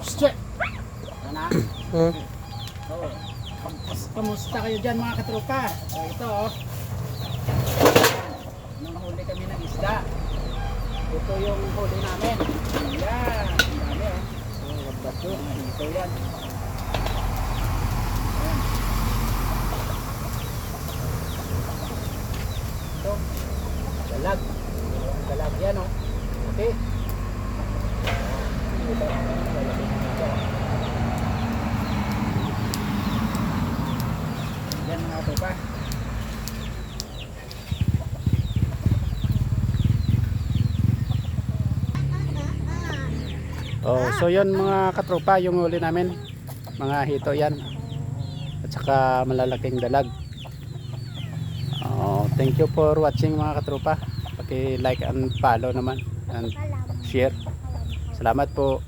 Shit! Ano? Oh. Kamusta kayo dyan mga katropa? So ito oh. Nung huli kami ng isda. Ito yung huli namin. Yan. Ang dami oh. Oh, wagbat yun. Ito yan. Ayan. Ito. Dalag. Dalag yan oh. Okay. Yan mga katropa. Oh, so yun mga katropa yung huli namin. Mga hito yan. At saka malalaking dalag. Oh, thank you for watching mga katropa. Paki-like and follow naman and share. Salamat po.